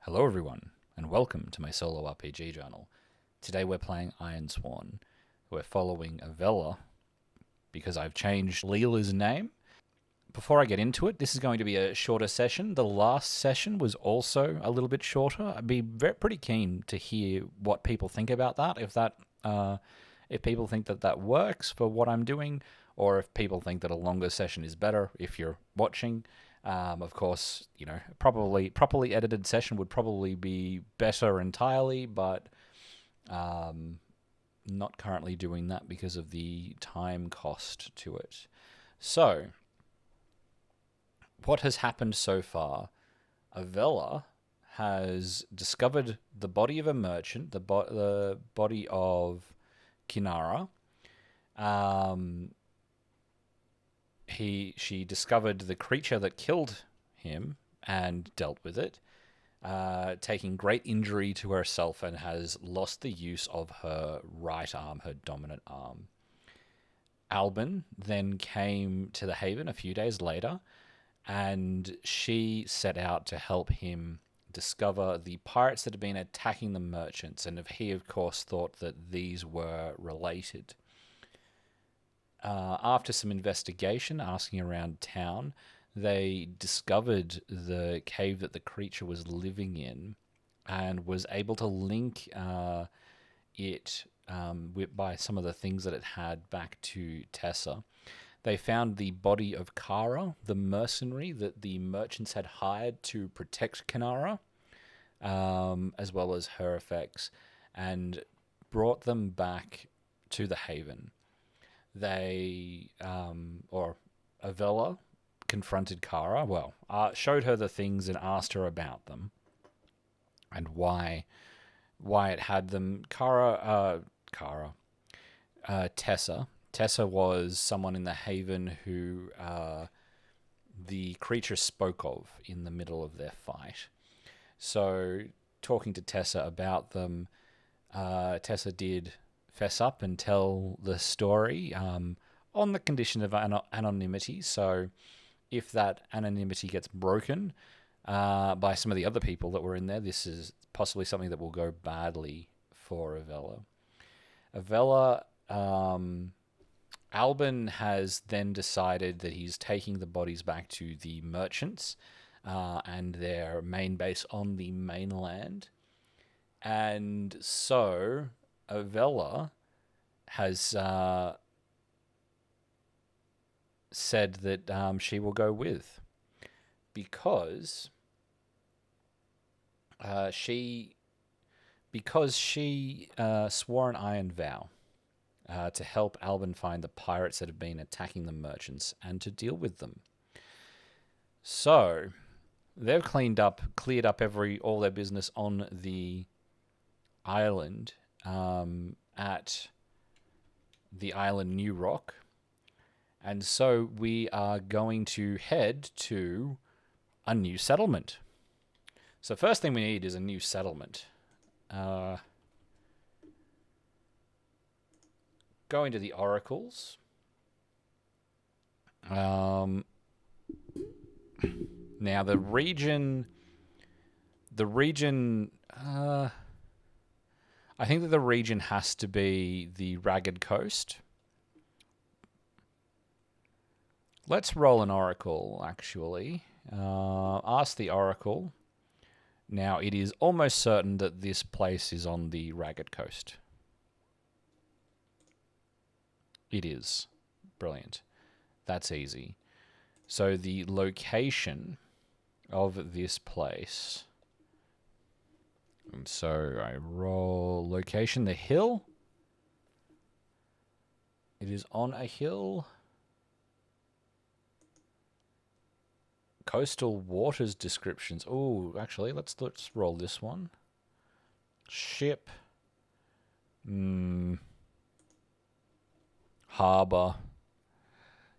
Hello everyone, and welcome to my solo RPG journal. Today we're playing Ironsworn. We're following Avella, because I've changed Leela's name. Before I get into it, this is going to be a shorter session. The last session was also a little bit shorter. I'd be pretty keen to hear what people think about that, if people think that that works for what I'm doing, or if people think that a longer session is better if you're watching. Of course, properly edited session would probably be better entirely, but not currently doing that because of the time cost to it. So, what has happened so far? Avella has discovered the body of a merchant, the body of Kinara. She discovered the creature that killed him and dealt with it, taking great injury to herself, and has lost the use of her right arm, her dominant arm. Alban then came to the Haven a few days later, and she set out to help him discover the pirates that had been attacking the merchants, and he, of course, thought that these were related. After some investigation, asking around town, they discovered the cave that the creature was living in, and was able to link it by some of the things that it had back to Tessa. They found the body of Kara, the mercenary that the merchants had hired to protect Kanara, as well as her effects, and brought them back to the Haven. Avella confronted Kara, showed her the things and asked her about them and why it had them. Tessa was someone in the Haven who the creature spoke of in the middle of their fight. So, talking to Tessa about them, Tessa did fess up and tell the story on the condition of anonymity. So, if that anonymity gets broken by some of the other people that were in there, this is possibly something that will go badly for Avella. Alban has then decided that he's taking the bodies back to the merchants and their main base on the mainland. And so Avella has said that she will go with, because she swore an iron vow to help Alban find the pirates that have been attacking the merchants and to deal with them. So they've cleared up all their business on the island, at the island New Rock, and so we are going to head to a new settlement. So first thing we need is a new settlement. Go into the oracles. Now the region. I think that the region has to be the Ragged Coast. Let's roll an oracle, actually. Ask the oracle. Now, it is almost certain that this place is on the Ragged Coast. It is. Brilliant. That's easy. So the location of this place... And so I roll location, the hill. It is on a hill. Coastal waters descriptions. Oh, actually, let's roll this one. Ship. Harbor.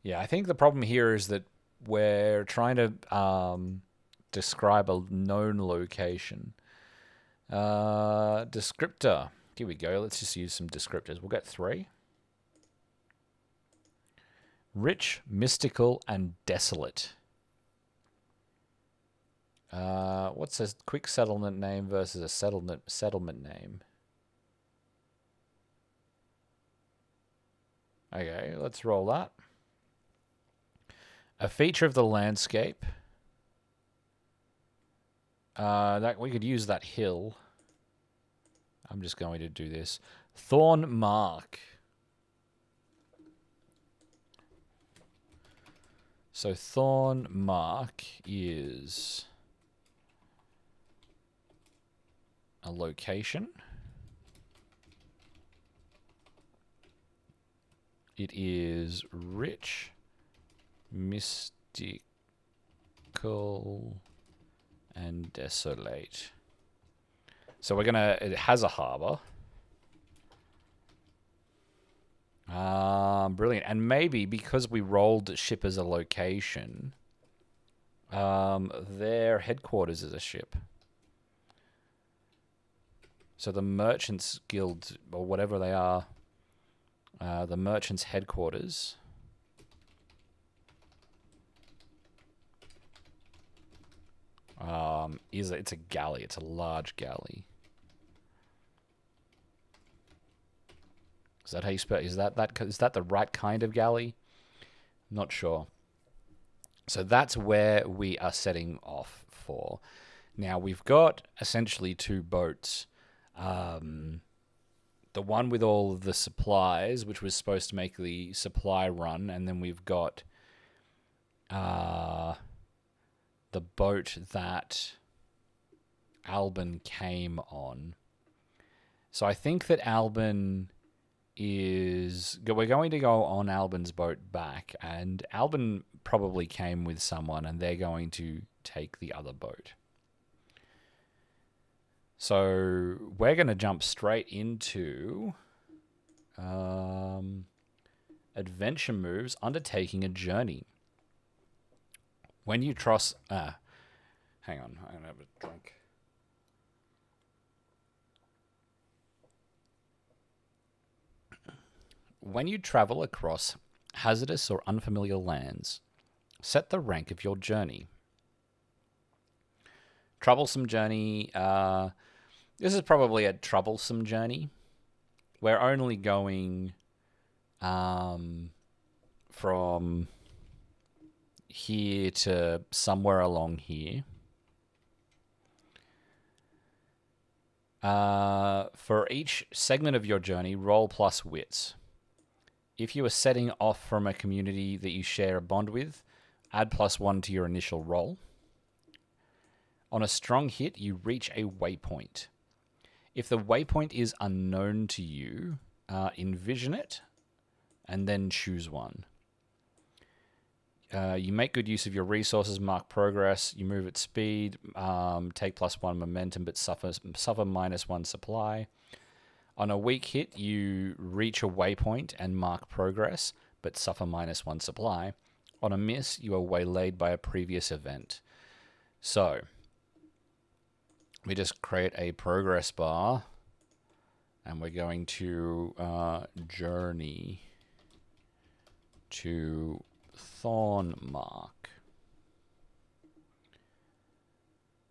Yeah, I think the problem here is that we're trying to describe a known location. Descriptor. Here we go. Let's just use some descriptors. We'll get 3. Rich, mystical, and desolate. What's a quick settlement name versus a settlement name? Okay, let's roll that. A feature of the landscape. That we could use that hill. I'm just going to do this. Thorn Mark. So Thorn Mark is a location. It is rich, mystical, and desolate. So we're gonna. It has a harbor. Brilliant. And maybe because we rolled ship as a location, their headquarters is a ship. So the Merchants Guild, or whatever they are, the Merchants' headquarters it's a galley. It's a large galley. Is that how you spell? Is that the right kind of galley? Not sure. So that's where we are setting off for. Now we've got essentially two boats. The one with all of the supplies, which was supposed to make the supply run, and then we've got the boat that Alban came on. So I think that Alban we're going to go on Alban's boat back, and Alban probably came with someone, and they're going to take the other boat. So we're going to jump straight into adventure moves, undertaking a journey. When you trust... hang on, I'm going to have a drink. When you travel across hazardous or unfamiliar lands, set the rank of your journey. Troublesome journey. This is probably a troublesome journey. We're only going from here to somewhere along here. For each segment of your journey, roll plus wits. If you are setting off from a community that you share a bond with, add +1 to your initial roll. On a strong hit, you reach a waypoint. If the waypoint is unknown to you, envision it and then choose one. You make good use of your resources, mark progress, you move at speed, take +1 momentum, but suffer -1 supply. On a weak hit, you reach a waypoint and mark progress, but suffer -1 supply. On a miss, you are waylaid by a previous event. So, we just create a progress bar, and we're going to journey to Thorn Mark.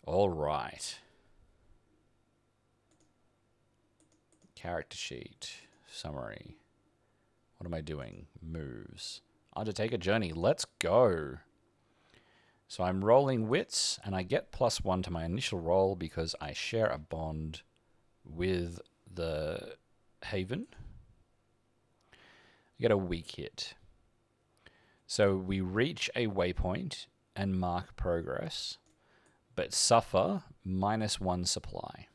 All right. Character sheet. Summary. What am I doing? Moves. Undertake a journey. Let's go. So I'm rolling wits, and I get +1 to my initial roll because I share a bond with the Haven. I get a weak hit. So we reach a waypoint and mark progress, but suffer -1 supply.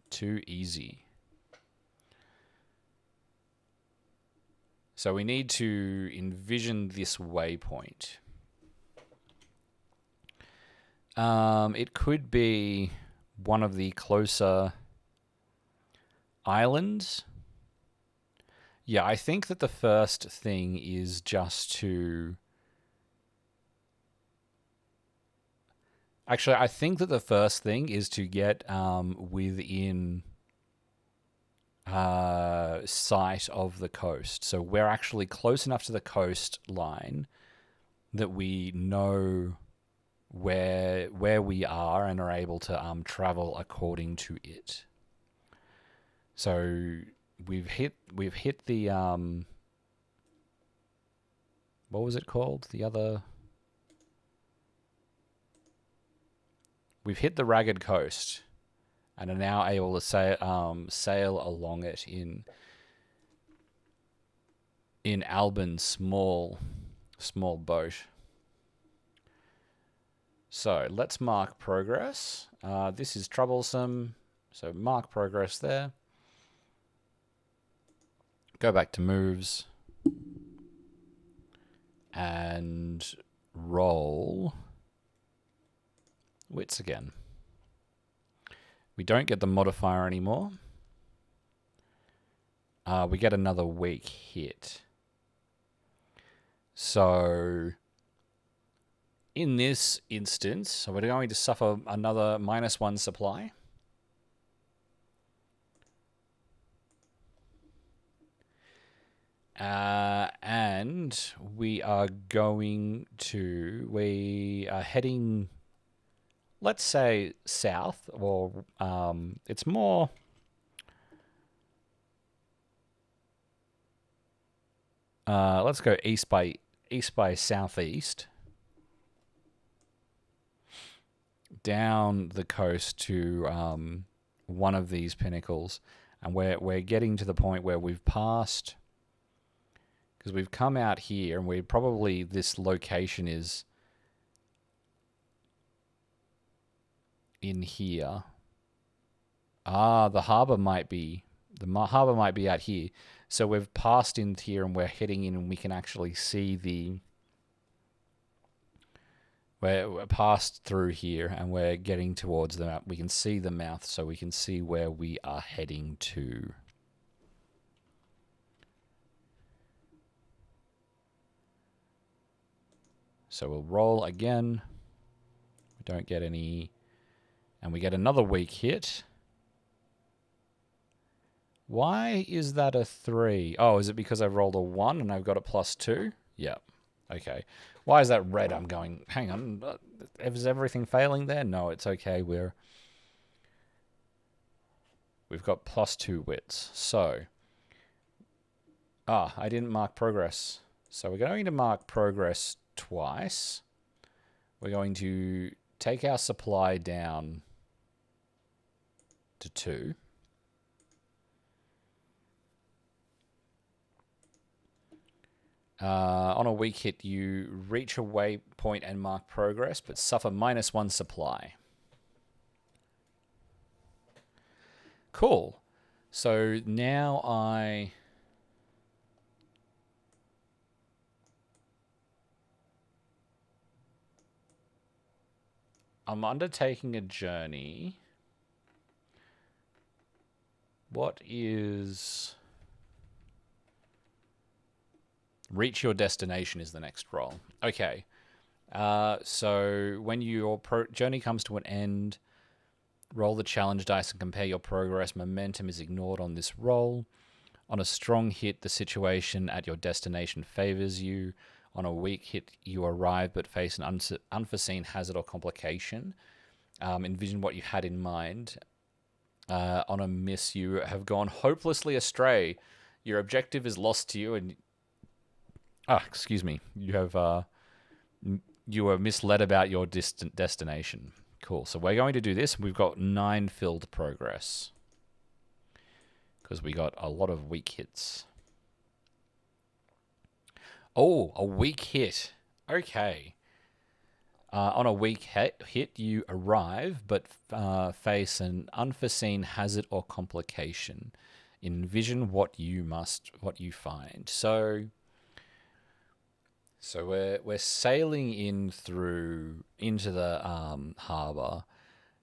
Too easy. So we need to envision this waypoint. It could be one of the closer islands. Yeah, I think that the first thing is just to... Actually, I think that the first thing is to get within sight of the coast. So we're actually close enough to the coastline that we know where we are and are able to travel according to it. So we've hit the what was it called? We've hit the Ragged Coast and are now able to sail along it in Alban's small boat. So let's mark progress. This is troublesome, so mark progress there. Go back to moves and roll wits again. We don't get the modifier anymore. We get another weak hit. So in this instance, so we're going to suffer another -1 supply. And we are heading, let's say, south, or it's more... let's go east by southeast, down the coast to one of these pinnacles, and we're getting to the point where we've passed, because we've come out here, and this location is in here. The harbour might be out here. So we've passed in here, and we're heading in, and we can actually see we're passed through here, and we're getting towards the mouth. We can see the mouth, so we can see where we are heading to. So we'll roll again. We don't get any, and we get another weak hit. Why is that a 3? Oh, is it because I've rolled a 1 and I've got a +2? Yeah. Okay. Why is that red? I'm going, hang on. Is everything failing there? No, it's okay. We've got +2 wits. So, I didn't mark progress. So we're going to mark progress twice. We're going to take our supply down to 2. On a weak hit, you reach a waypoint and mark progress, but suffer -1 supply. Cool. So now I'm undertaking a journey. What is... Reach your destination is the next roll. Okay. So when your journey comes to an end, roll the challenge dice and compare your progress. Momentum is ignored on this roll. On a strong hit, the situation at your destination favors you. On a weak hit, you arrive but face an unforeseen hazard or complication. Envision what you had in mind. On a miss, you have gone hopelessly astray. Your objective is lost to you, and excuse me. You were misled about your distant destination. Cool. So we're going to do this. We've got 9 filled progress because we got a lot of weak hits. Oh, a weak hit. Okay. On a weak hit, you arrive but face an unforeseen hazard or complication. Envision what you find. So we're sailing into the harbour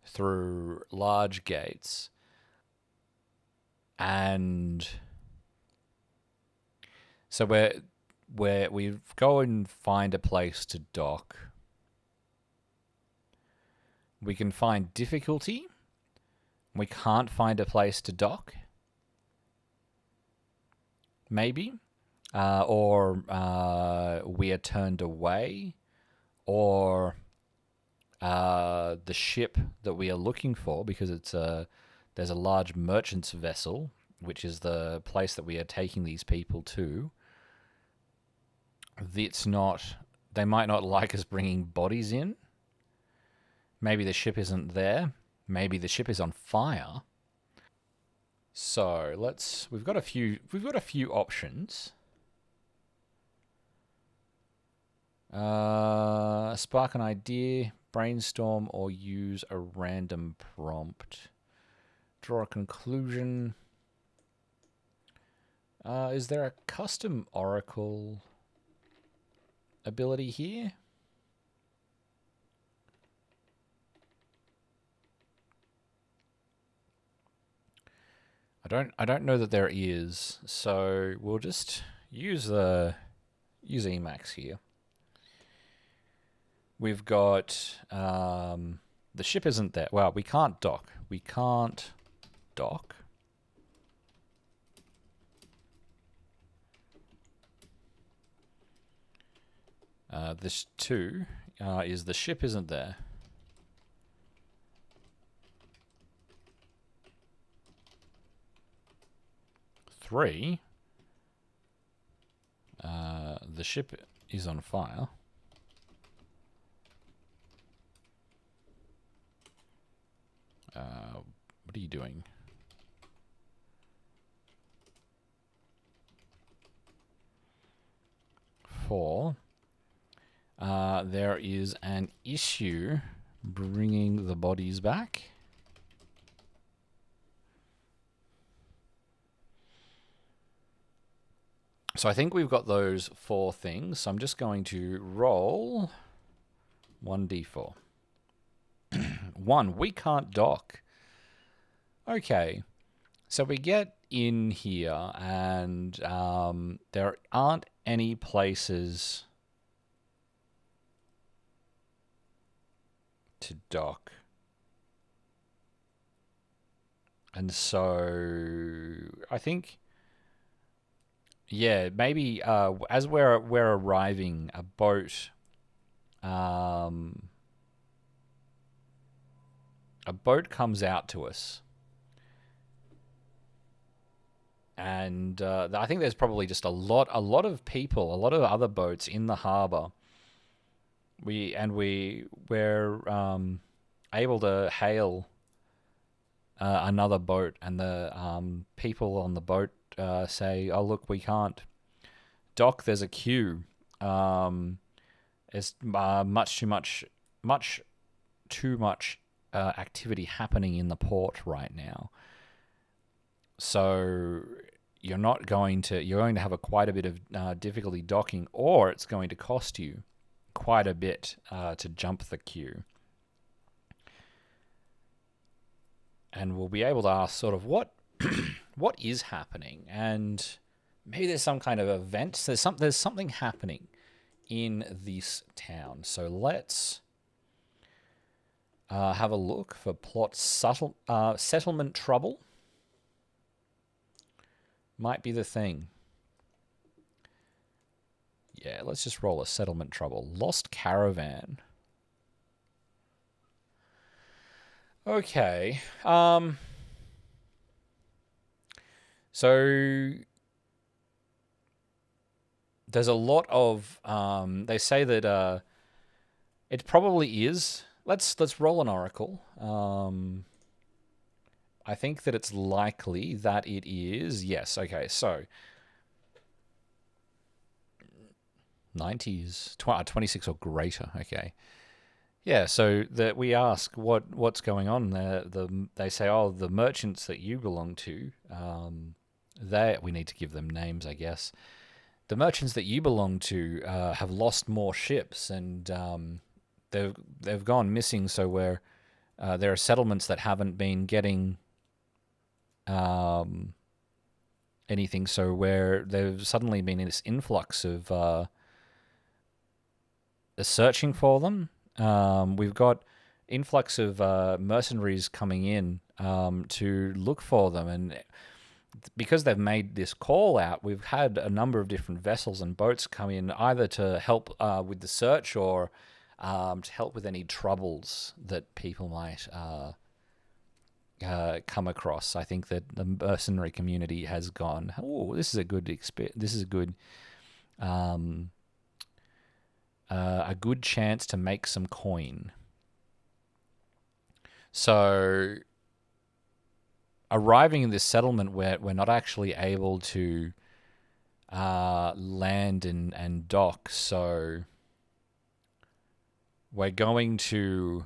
through large gates, and so we go and find a place to dock. We can find difficulty. We can't find a place to dock. Maybe. Or we are turned away. or the ship that we are looking for, because there's a large merchant's vessel, which is the place that we are taking these people to. They might not like us bringing bodies in. Maybe the ship isn't there. Maybe the ship is on fire. So we've got a few options. Spark an idea, brainstorm, or use a random prompt. Draw a conclusion. Is there a custom oracle ability here? I don't know that there is, so we'll just use Emacs here. We've got the ship isn't there. Well, we can't dock. We can't dock. This 2 is the ship isn't there. Three, the ship is on fire. What are you doing? Four, there is an issue bringing the bodies back. So I think we've got those 4 things. So I'm just going to roll 1d4. 1, we can't dock. Okay. So we get in here and there aren't any places to dock. And so I think, yeah, maybe as we're arriving, a boat comes out to us, and I think there's probably just a lot of people, a lot of other boats in the harbor. We're able to hail another boat, and the people on the boat say, "Oh, look, we can't dock. There's a queue. There's much too much activity happening in the port right now. So you're going to have quite a bit of difficulty docking, or it's going to cost you quite a bit to jump the queue." And we'll be able to ask sort of what is happening, and maybe there's some kind of event. There's something happening in this town. So let's have a look for plot settlement trouble. Might be the thing. Yeah, let's just roll a settlement trouble. Lost caravan. Okay. So there's a lot of they say that it probably is. Let's roll an oracle. I think that it's likely that it is. Yes. Okay. So 90s, 26 or greater. Okay. Yeah, so that we ask what's going on. They say, oh, the merchants that you belong to, we need to give them names, I guess. The merchants that you belong to have lost more ships, and they've gone missing. So there are settlements that haven't been getting anything. So where there's suddenly been this influx of searching for them. We've got influx of mercenaries coming in to look for them, and because they've made this call out, we've had a number of different vessels and boats come in either to help with the search or to help with any troubles that people might come across. I think that the mercenary community has gone, oh, this is a good a good chance to make some coin. So arriving in this settlement where we're not actually able to land and dock, so we're going to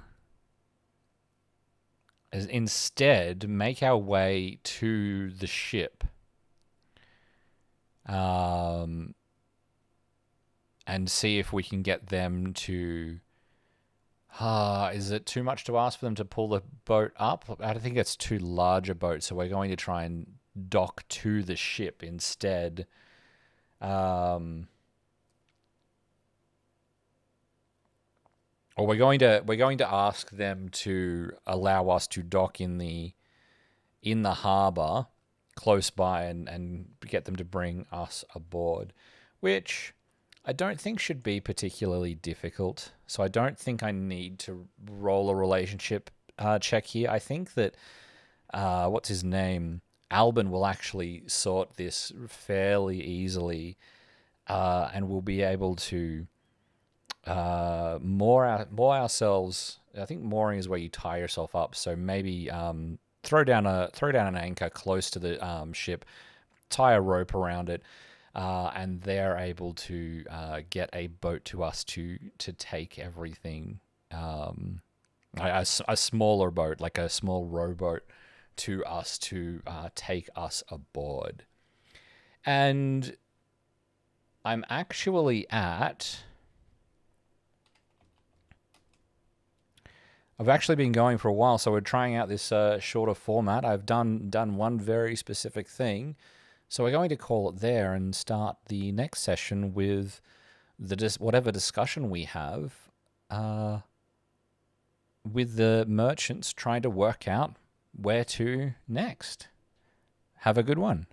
instead make our way to the ship and see if we can get them to... is it too much to ask for them to pull the boat up? I don't think it's too large a boat, so we're going to try and dock to the ship instead. Or we're going to ask them to allow us to dock in the harbour close by and get them to bring us aboard, which I don't think should be particularly difficult. So I don't think I need to roll a relationship check here. I think that what's his name, Alban, will actually sort this fairly easily, and we'll be able to moor ourselves. I think mooring is where you tie yourself up. So maybe throw down an anchor close to the ship, tie a rope around it, and they're able to get a boat to us to take everything. A smaller boat, like a small rowboat, to us to take us aboard. And I'm actually at... I've actually been going for a while, so we're trying out this shorter format. I've done one very specific thing, so we're going to call it there and start the next session with whatever discussion we have with the merchants trying to work out where to next. Have a good one.